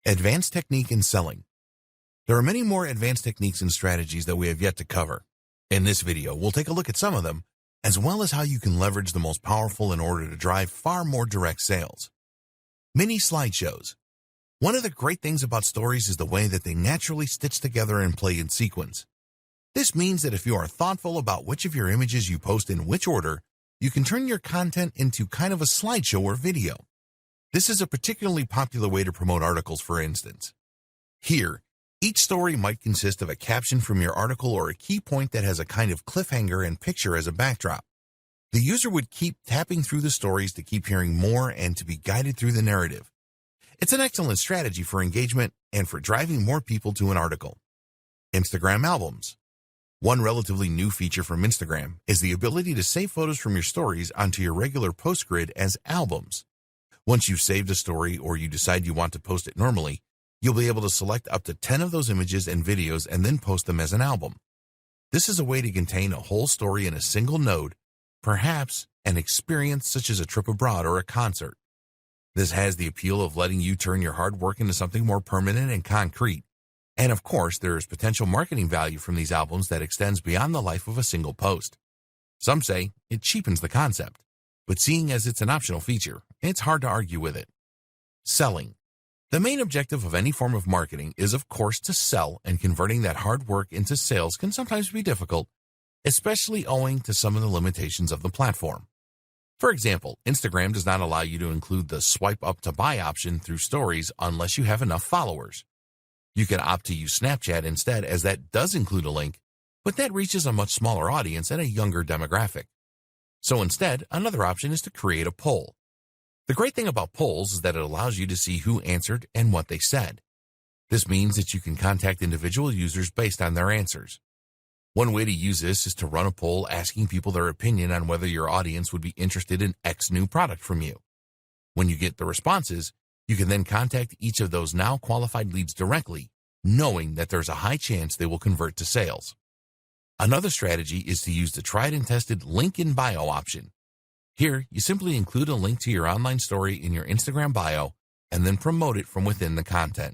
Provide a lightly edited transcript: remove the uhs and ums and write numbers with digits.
Advanced technique in selling. There are many more advanced techniques and strategies that we have yet to cover. In this video, we'll take a look at some of them, as well as how you can leverage the most powerful in order to drive far more direct sales. Mini slideshows. One of the great things about stories is the way that they naturally stitch together and play in sequence. This means that if you are thoughtful about which of your images you post in which order, you can turn your content into kind of a slideshow or video. This is a particularly popular way to promote articles, for instance. Here, each story might consist of a caption from your article or a key point that has a kind of cliffhanger and picture as a backdrop. The user would keep tapping through the stories to keep hearing more and to be guided through the narrative. It's an excellent strategy for engagement and for driving more people to an article. Instagram albums. One relatively new feature from Instagram is the ability to save photos from your stories onto your regular post grid as albums. Once you've saved a story or you decide you want to post it normally, you'll be able to select up to 10 of those images and videos and then post them as an album. This is a way to contain a whole story in a single node, perhaps an experience such as a trip abroad or a concert. This has the appeal of letting you turn your hard work into something more permanent and concrete. And of course, there is potential marketing value from these albums that extends beyond the life of a single post. Some say it cheapens the concept, but seeing as it's an optional feature, it's hard to argue with it. Selling. The main objective of any form of marketing is, of course, to sell, and converting that hard work into sales can sometimes be difficult, especially owing to some of the limitations of the platform. For example, Instagram does not allow you to include the swipe up to buy option through stories unless you have enough followers. You can opt to use Snapchat instead, as that does include a link, but that reaches a much smaller audience and a younger demographic. So instead, another option is to create a poll. The great thing about polls is that it allows you to see who answered and what they said. This means that you can contact individual users based on their answers. One way to use this is to run a poll asking people their opinion on whether your audience would be interested in X new product from you. When you get the responses, you can then contact each of those now qualified leads directly, knowing that there's a high chance they will convert to sales. Another strategy is to use the tried and tested link in bio option. Here, you simply include a link to your online story in your Instagram bio and then promote it from within the content.